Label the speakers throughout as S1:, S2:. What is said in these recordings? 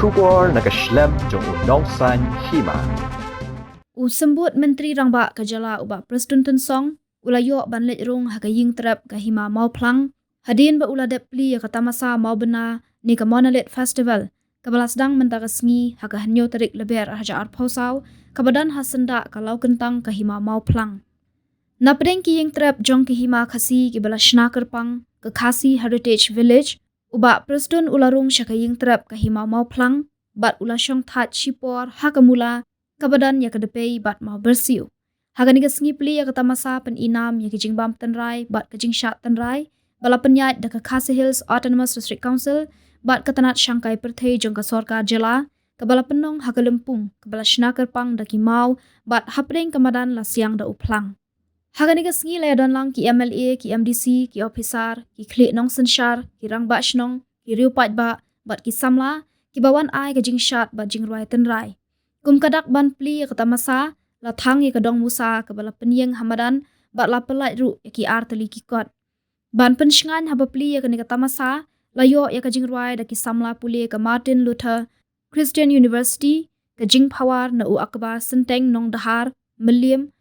S1: Shubor nakashlem jong unongsan hima.
S2: Usembut Menteri Rangba Kajala uba Preston Song ulayo banlet rong hagaying terap kahima mau plang hadin ba ula depli ya kata masa mau bena ni ka Monalit Festival kabalas dang mentagasngi haga hanyo tarik leber haja arpausau kabadan hasenda kalau kentang kahima mau plang na pedeng ki yang terap jong kahima khasi ki bala shnakar pang ke Khasi Heritage Village uba Preston ularung syakaying terap kahima mau plang bat ula syong that shipor hakamula kabadan ya kedepei bat mau bersiu. Haga niga sengi peli ya kata masa pen inam ya kijing bam tenrai bat kijing syat tenrai bala penyat da ke Khasi Hills Autonomous District Council bat ketanat syangkai perthei jong ke sorkar jela kebala penong haga lempung kebala shnakar pang da ki mau bat hapdeng kemadan la siang da uplang. Haga niga sengi la don lang ki MLA ki MDC ki officer ki klik nong sensyar ki rang ba shnong ki riu pat ba bat ki samla ki bawan ai kijing syat bat jing ruai tenrai. Kum kadak ban pli kata masa la thang ye kadong musa kabala penyeng hamadan bat la pelai ru ki arteli ki kot ban pensngan haba pli ye kata masa la yo ya kajing ruai da ki samla puli ke Martin Luther Christian University ke jing pawar na u akbar senteng nong dahar meliam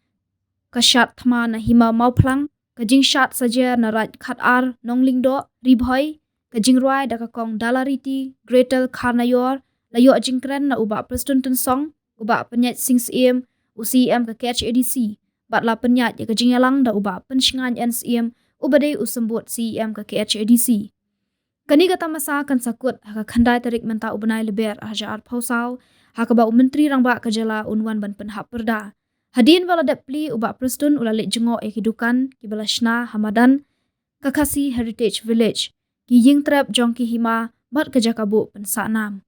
S2: ka syat thma na hima mau plang ke jing syat saja na raj khat ar nong lingdo ribhoi ke jing ruai da ka kong dalariti Gretel Karnayor layo jingkran na uba Preston Song uba penyat sings em UCM ke KHADC bat la penyat ya ke jingalang da uba pensngan NCM ubade usembut CM ke KHADC kani kata masa kan sakut haka khandai tarik menta ubenai leber haja arpausau haka ba menteri rangba kajala unwan ban penhap perda hadin wala depli uba Preston ulalik jengo e kidukan ki balashna hamadan ke Khasi Heritage Village ki ying trap jong ki hima bat kejakabu pensaknam.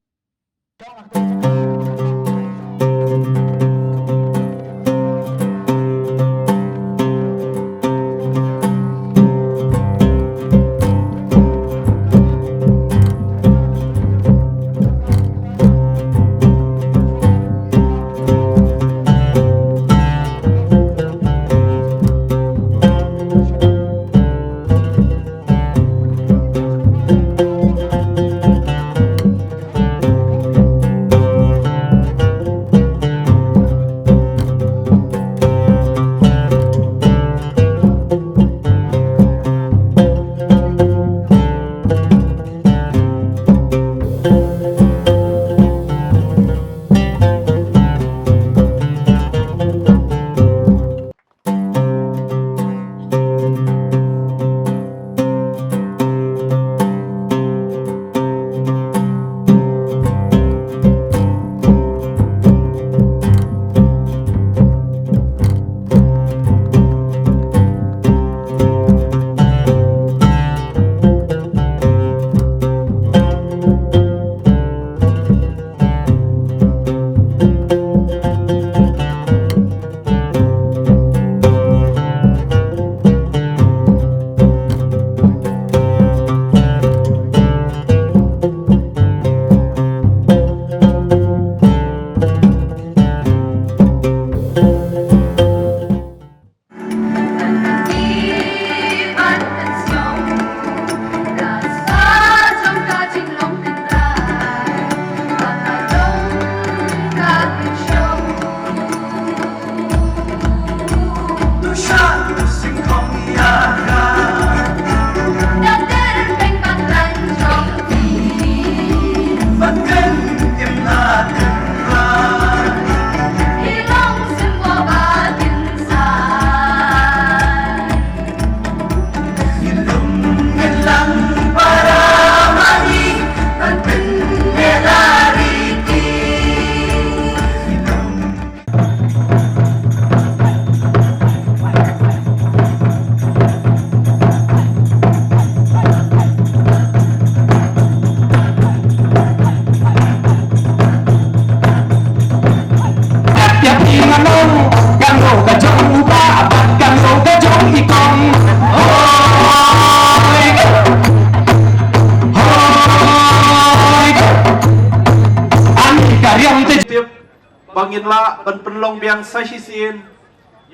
S3: Panginla ban penlong biang sasisin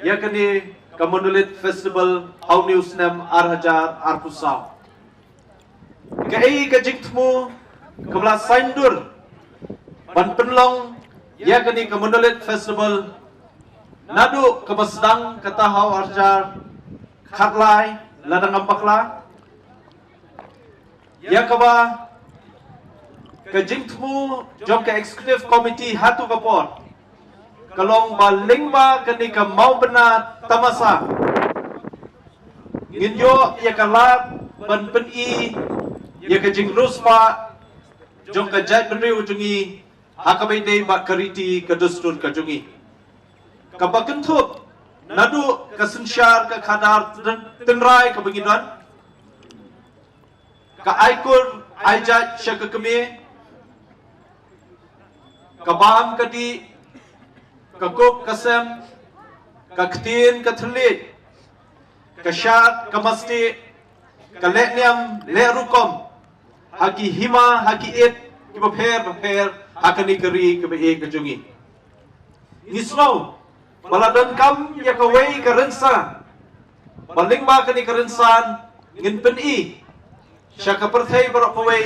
S3: ya kini Monalit Festival how news nem arhajar arpusau kai ka jiktmu kebla saindur ban penlong ya kini ke Monolith Festival nadu ke Basdang kata hau arjar khatlai ladang ampakla ya kaba ke jingtmu jom ke executive committee hatu kapor kalong balingba kini ke mau benar tamasa nginyo ya kalat ban peni ya ke jing ruspa jom ke jat beri ujungi hakabai dei ba kariti ke dustur ke jungi kabakentut nadu ke sensyar ke kadar tenrai ke bengiduan ke aikur aijat syaka kemi ke baham ke di ke kup ke sem ke ketin ke telit ke syat ke masti ke lekniam lerukom haki hima haki it ke beper hakani keri ke be ke jungi nisno baladon kam ya kawai ke rensa baling ba kani ke rensan ngin peni syaka perthai barok kawai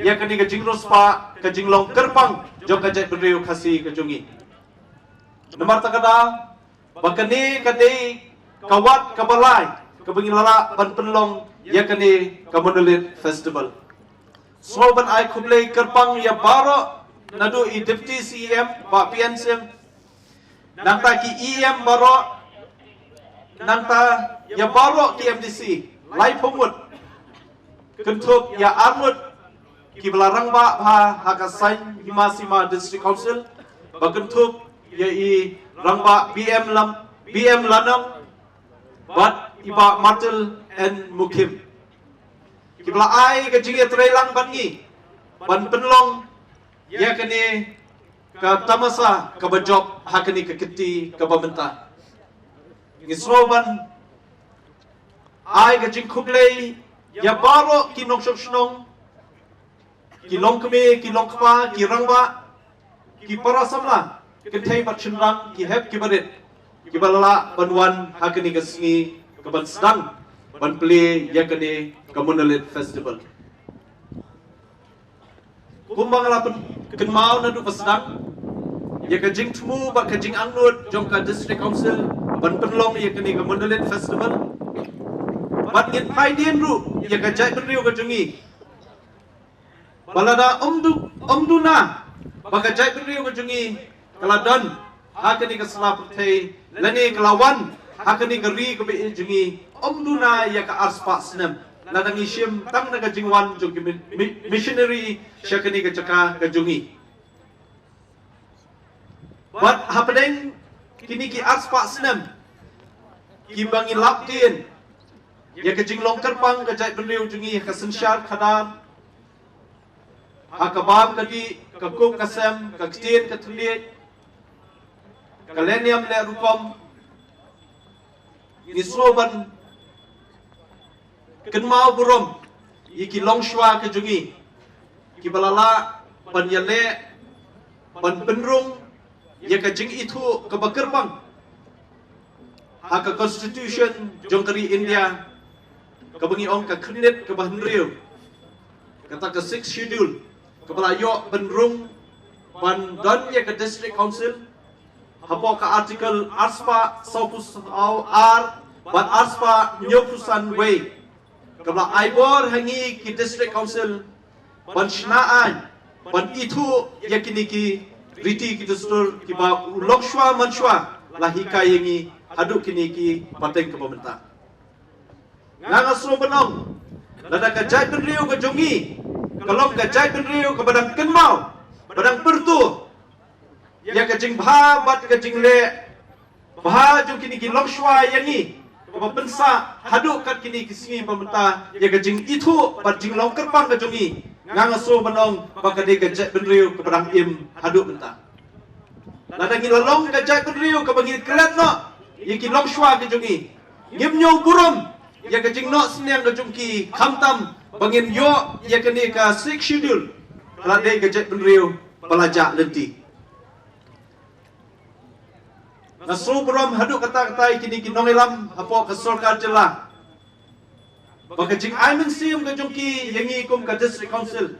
S3: ya kani ke jingrus pa ke jinglong kerpang jom ka jat beriu kasi ke jungi nomor takada bakani kadai kawat kabalai ke bengilala ban penlong ya kani ke Monolith Festival Sloban ai kublai kerpang ya baro nadu i deputy CEM ba PNCM nangta ki EM baro nangta ya baro ki MDC lai pumut kentuk ya armut ki belarang ba ha hakasain himasima district council ba kentuk ya i rangba BM lanang bat iba matel and mukim ki bela ai ke jingi trelang bangi ban penlong ya kini ke tamasa ke bejob hakini ke keti ke pemerintah ngisroban ai ke jing kublai ya baro ki noksok snong ki long keme ki long kpa ki rangba ki para samla ke thai bat chinrang ki hep ki barit ki balala banwan hakini ke singi ke ban sedang ban play ya kini ke Monolith Festival kumbang lapun kenmau nadu pasdang ya ke jing tmu ba ke jing angnut jong ka district council ban penlong ya kini ke Monolith Festival bat ngin pai dien ru ya ke jai beriu ke jungi balada omduna ba ke jai beriu ke jungi kaladan ha kini ke selap thai lani kelawan ha kini ke ri ke be jungi omduna ya ke arspa senam ladang isim tang na ke jingwan jong missionary syakani ke caka ke jungi bat hapedeng kini ki arspa senam ki bangi laptien ya ke jinglong kerpang ke jai beriu jungi ke sensyar khadar hakabam ke di ke kup ke sem ke ketin ke telit ke leniam le rukom nisroban kenmau burom iki longshwa ke jungi ki balala ban yale ban penrung ya ke jing itu ke bakerbang ha ke constitution jongkari India ke bengi ong ke kredit ke bahnriu kata ke 6 schedule ke balayo penrung ban don ya ke district council hapo ke artikel arspa saupus ar ban arspa nyopusan way kabla aibor hangi ki district council ban shnaan ban itu yakini ki riti ki dustur ki ba lokshwa manshwa lahika yangi haduk kini ki pateng ke pemerintah nganga sro benong lada ka jai penriu ke jungi kalong ka jai penriu ke badang kenmau badang pertu ya ke jing bha bat ke jing le bha jung kini ki lokshwa yangi pensa haduk kat kini kisini pemerintah ya ke jing itu bat jing long kerpang ke jungi ngang so benong bakade ke jat benriu ke pedang im haduk mentah lada ngi lalong ke jat benriu ke bangi kelat no ya ki long shwa ke jungi ngim nyo burum ya ke jing no sniang ke jungki khamtam bangin yo ya ke ni ka 6 schedule lada ke jat benriu pelajak lenti Nasru buram haduk kata-kata kini kinong ilam hapo ke sorkar jelah. Baka jing aimen sim ke jungki yangi kum ke district council.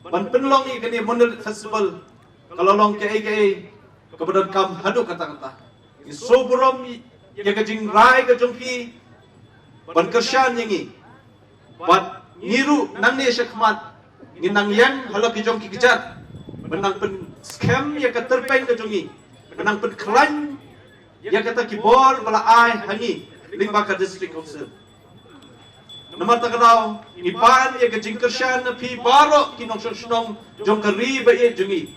S3: ban penlong i kani Monalit Festival kalau long ke kemudian kam hadu kata-kata i soburom ya kajing rai ka jongpi ban kersyan yangi bat niru nang ne syakmat nginang yang halak ki jongki kejat benang pen scam ya ka terpeng ka jongi benang pen klan ya kata ki bor bala ai hangi Limbaka District Council Namar tagadao ni pan ya kajing kersyan na pi baro kinong syong jong kari ba ye jongi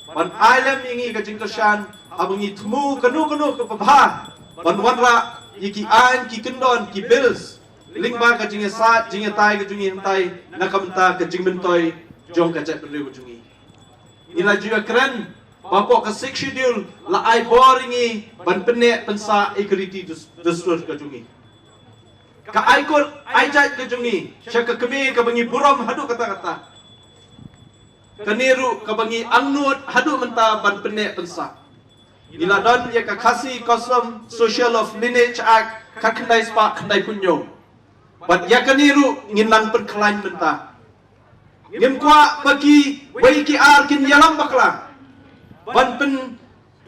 S3: ban alam ingi kajing kersyan abang i tumu kanu ke pabha ban wanra yiki an ki kendon ki bills lingba kajing sa jing tai ka jongi hentai nakamta kajing mentoy jong kajat penriu jongi ila juga keren bapo ka 6 schedule la ai boringi ban pene pensa equality dustur ka jongi ka aikor aijat ka jongi syaka kemi ka bangi buram hadu kata-kata kaniru ka bangi angnut hadu menta ban pene pensa ila don ya ka khasi custom social of lineage act ka kendai spa kendai punyo bat ya kaniru nginang perkelain menta ngim kwa bagi wei ki ar kin yalam bakla ban pen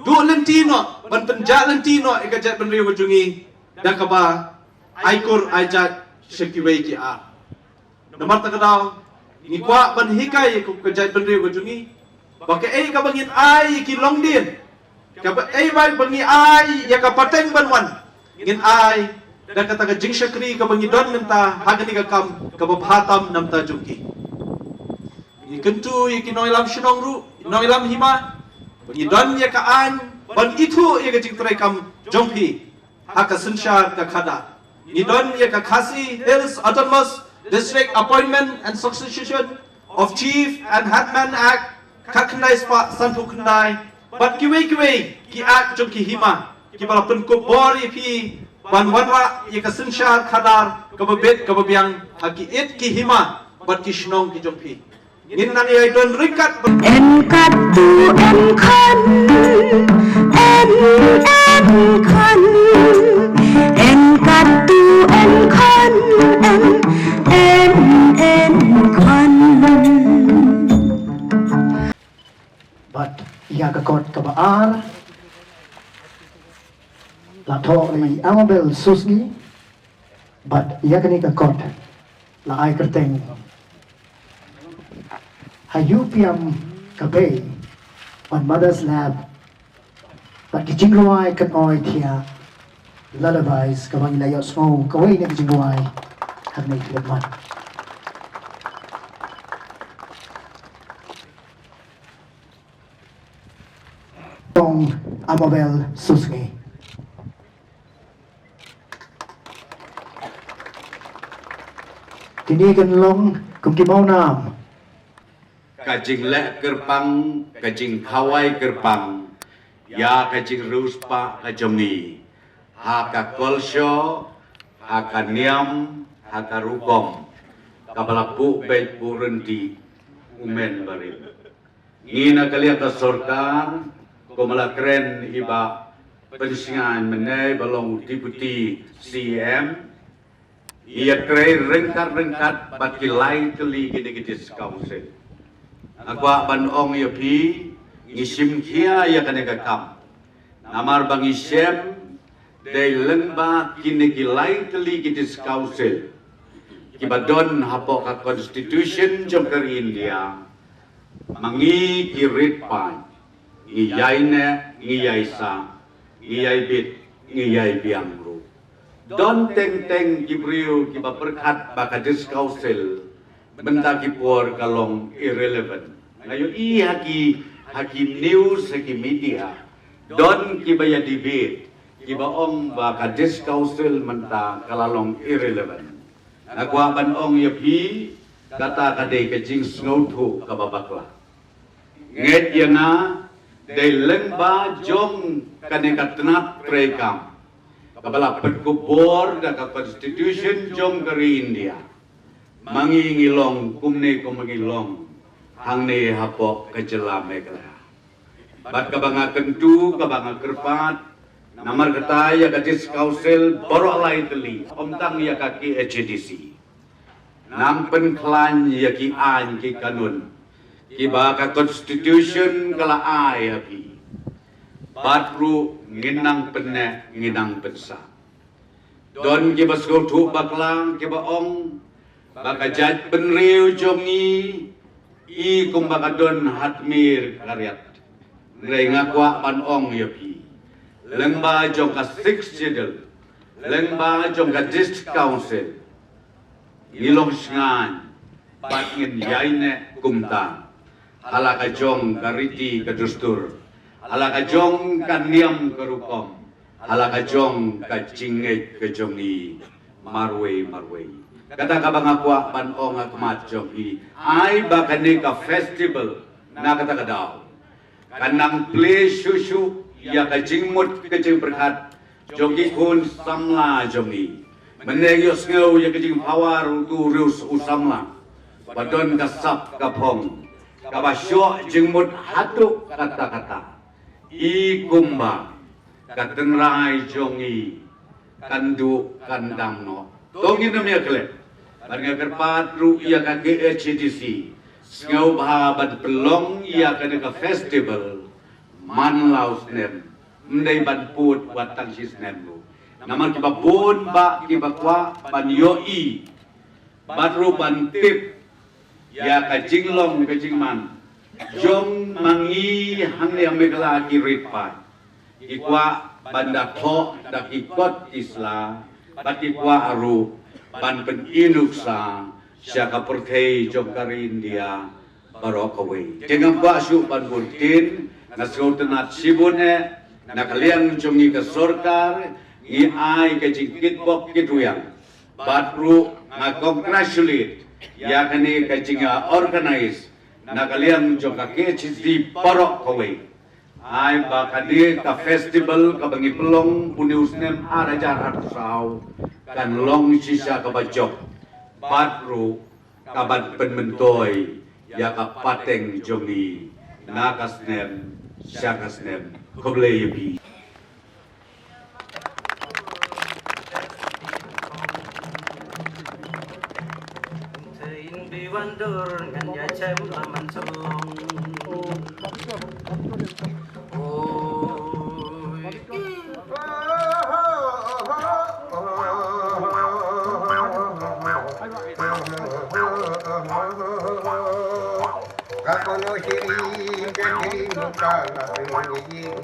S3: du lentino ban pen ja lentino e ka jat ban riu jongi dakaba aikor aijat syaki wei ki ar nomor tagadao ni kwa ban hikai ko ka jat ban riu jongi baka ei ka bangin ai ki longdin ka ba ei bai bangi ai ya ka pateng banwan ngin ai da kata ka jing syakri ka bangi don menta hagani ka kam ka babhatam namta jongi ni kentu yaki noilam shinong ru noilam hima bangi don ya ka an ban itu ya ka jing trai kam jongpi haka sunshar ka khada ni don ya ka Khasi Hills Autonomous District Appointment and Succession of Chief and Headman Act kaknai spa sanpu khnai bat kiwe ki act jongki hima ki bala penko bori pi ban wanra ya ka sunshar khadar ka babet ka babyang haki it ki hima bat ki shnong ki jongpi ngin nang yai don rikat
S4: en kat tu en khan en khan en kat tu en khan en khan
S5: but ia ka kot ka baar la tho li amabel susni but ia kani ka kot la ai kerteng hayupiam kabe on mother's lab but kijingwai kan oi thia lullabies kabang ilayo smo kawai na kijingwai hagnay kilagman tong amabel susni tinigan long kung kimaw nam
S6: kajing lek gerbang, kajing kawai gerbang, ya kajing ruspa kajongi, haka kolsyo, haka niam, haka rukom, kabalapu baik burendi, umen barim. Ngina kalian ke sorkar, komala keren iba pensingan menai balong deputi CM, ia keren rengkat bagi lain kali gede-gede sekausen. Agwa ban ong ya pi ngisim kia ya kaneka kam namar bang isem de lengba kini gilai keli kitis council kibadon hapo ka constitution jom kari India mangi kirit pan ngiyai ne ngiyai sa ngiyai bit ngiyai biang ru don teng gibriu kiba perkat bakadis council benda kipor kalong irrelevant. Ngayon haki news haki media don kibaya debate kibaong baka council menta kalalong irrelevant. Nagwa ban ong yapi kata kadai kajing snowtu kababakla. Nget yana day lengba jong kanekatnat trekam. Kabala perkubor da constitution jong kari India. Mangingilong kumne kumangilong hangne hapo kajela megla bat kabanga kentu kabanga kerpat namar kataya gadis council borok lai teli omtang ya kaki HDC nampen klan ya ki an ki kanun Kiba ka constitution kala ay api. Batru nginang penne nginang pensa. Don kiba skutu baklang kiba ong baka jad penriu jongi i kumbaka don hatmir karyat. Ngai ngakwa pan ong yapi. Lengba jong ka 6 jedel. Lengba jong ka district council. Ilong sngan bat ngin yaine kumta. Halaka jong kariti kadustur. Halaka jong kaniam karukom. Halaka jong kacingit kajongi marwe. Kata ka bang akwa pan ong akmat jongi. Ay baka ni ka festival na kata kadaw. Kanang play shushu ya kajingmut kajing berkat jongi kun samla jongi. Menegos ngau ya kajing pawar urus usamla. Badon kasap kapong. Kabasyo jingmut hatuk kata-kata. I kumba katenrai jongi kandu kandang no. Tongin namanya kelep. Barang kerpat ru ya kake HDC. Ngau bahabat pelong ia kena ke festival manlau snem mendai ban put watang si snem lu naman kiba pun ba kiba kwa ban yoi batru ban tip ya ka jinglong ka jingman jong mangi hang yang megala kirit pa ikwa banda tho dak ikot isla bat ikwa aru ban peninuksa siya pertei jong karin dia barokaway. Jangan basu ban buntin nasgautanat sibune nakalian jongi ke sorkar i ai ke jingkit bok kituyang. Batru na congratulate ya kani ke jinga organize nakalian jong ke chizi barokaway. Ai bakadi ka festival ka bangi pelong puniusnem arajar arsau kan long sisa ka bajok. Batru kaban penmentoy ya kapateng jongi nakasnem syakasnem kobleyebi.
S7: Tein biwandur ngan ya cem aman song.
S8: Kakono hiring kehiring kala hiring iya